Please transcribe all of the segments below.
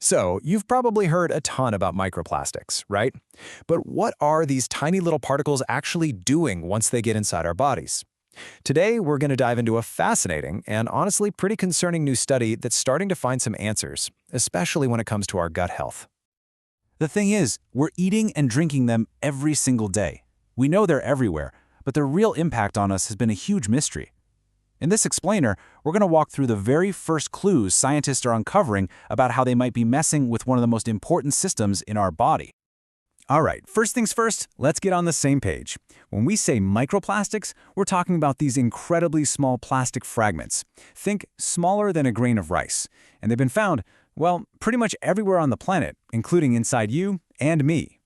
So, you've probably heard a ton about microplastics, right? But what are these tiny little particles actually doing once they get inside our bodies? Today, we're going to dive into a fascinating and honestly pretty concerning new study that's starting to find some answers, especially when it comes to our gut health. The thing is, we're eating and drinking them every single day. We know they're everywhere, but their real impact on us has been a huge mystery. In this explainer, we're going to walk through the very first clues scientists are uncovering about how they might be messing with one of the most important systems in our body. All right, first things first, let's get on the same page. When we say microplastics, we're talking about these incredibly small plastic fragments. Think smaller than a grain of rice. And they've been found, well, pretty much everywhere on the planet, including inside you and me.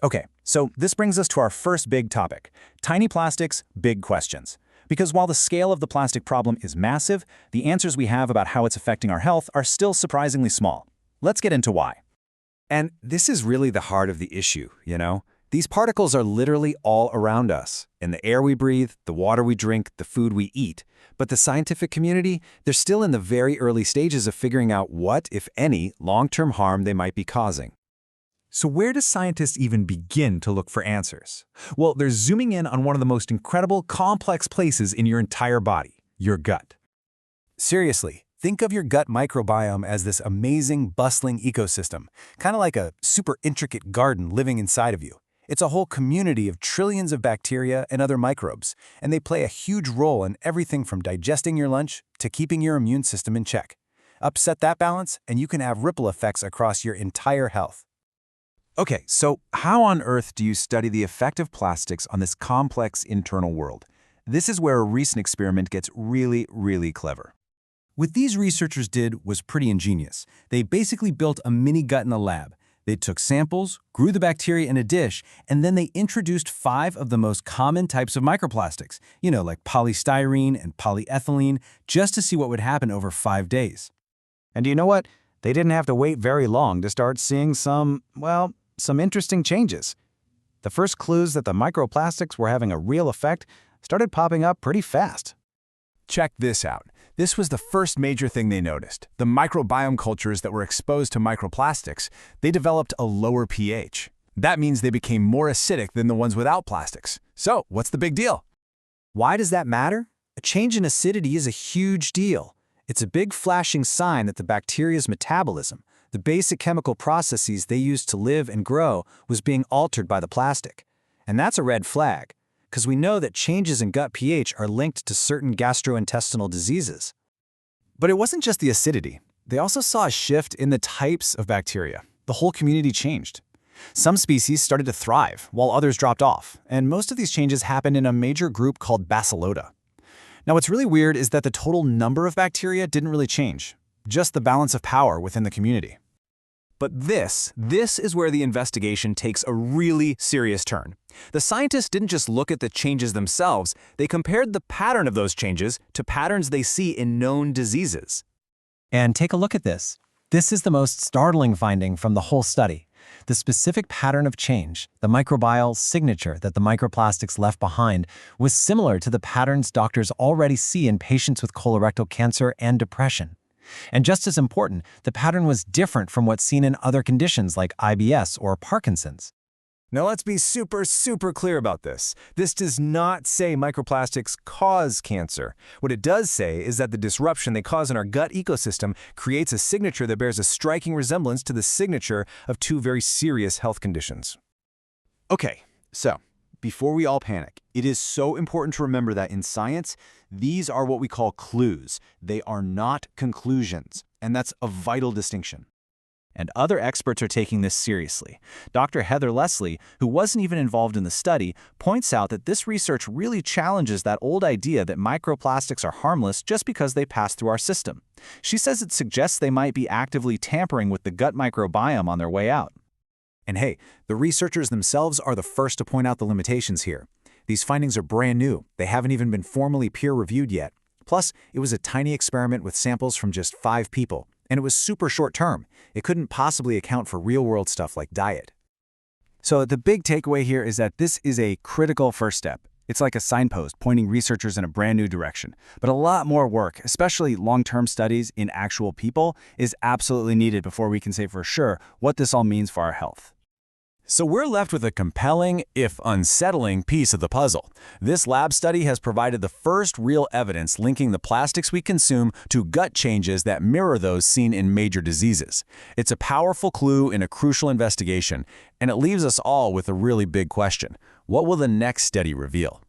Okay, so this brings us to our first big topic: tiny plastics, big questions. Because while the scale of the plastic problem is massive, the answers we have about how it's affecting our health are still surprisingly small. Let's get into why. And this is really the heart of the issue, you know? These particles are literally all around us, in the air we breathe, the water we drink, the food we eat. But the scientific community, they're still in the very early stages of figuring out what, if any, long-term harm they might be causing. So where do scientists even begin to look for answers? Well, they're zooming in on one of the most incredible, complex places in your entire body, your gut. Seriously, think of your gut microbiome as this amazing, bustling ecosystem, kind of like a super intricate garden living inside of you. It's a whole community of trillions of bacteria and other microbes, and they play a huge role in everything from digesting your lunch to keeping your immune system in check. Upset that balance, and you can have ripple effects across your entire health. Okay, so how on earth do you study the effect of plastics on this complex internal world? This is where a recent experiment gets really clever. What these researchers did was pretty ingenious. They basically built a mini gut in the lab. They took samples, grew the bacteria in a dish, and then they introduced 5 of the most common types of microplastics, like polystyrene and polyethylene, just to see what would happen over 5 days. And you know what? They didn't have to wait very long to start seeing some interesting changes. The first clues that the microplastics were having a real effect started popping up pretty fast. Check this out. This was the first major thing they noticed. The microbiome cultures that were exposed to microplastics, they developed a lower pH. That means they became more acidic than the ones without plastics. So, what's the big deal? Why does that matter? A change in acidity is a huge deal. It's a big flashing sign that the bacteria's metabolism, the basic chemical processes they use to live and grow, was being altered by the plastic. And that's a red flag, because we know that changes in gut pH are linked to certain gastrointestinal diseases. But it wasn't just the acidity. They also saw a shift in the types of bacteria. The whole community changed. Some species started to thrive, while others dropped off, and most of these changes happened in a major group called Bacillota. Now, what's really weird is that the total number of bacteria didn't really change, just the balance of power within the community. But this is where the investigation takes a really serious turn. The scientists didn't just look at the changes themselves, they compared the pattern of those changes to patterns they see in known diseases. And take a look at this. This is the most startling finding from the whole study. The specific pattern of change, the microbial signature that the microplastics left behind, was similar to the patterns doctors already see in patients with colorectal cancer and depression. And just as important, the pattern was different from what's seen in other conditions like IBS or Parkinson's. Now let's be super clear about this. This does not say microplastics cause cancer. What it does say is that the disruption they cause in our gut ecosystem creates a signature that bears a striking resemblance to the signature of 2 very serious health conditions. Okay, so before we all panic, it is so important to remember that in science, these are what we call clues. They are not conclusions, and that's a vital distinction. And other experts are taking this seriously. Dr. Heather Leslie, who wasn't even involved in the study, points out that this research really challenges that old idea that microplastics are harmless just because they pass through our system. She says it suggests they might be actively tampering with the gut microbiome on their way out. And hey, the researchers themselves are the first to point out the limitations here. These findings are brand new. They haven't even been formally peer-reviewed yet. Plus, it was a tiny experiment with samples from just 5 people. And it was super short-term. It couldn't possibly account for real-world stuff like diet. So the big takeaway here is that this is a critical first step. It's like a signpost pointing researchers in a brand new direction. But a lot more work, especially long-term studies in actual people, is absolutely needed before we can say for sure what this all means for our health. So we're left with a compelling, if unsettling, piece of the puzzle. This lab study has provided the first real evidence linking the plastics we consume to gut changes that mirror those seen in major diseases. It's a powerful clue in a crucial investigation, and it leaves us all with a really big question. What will the next study reveal?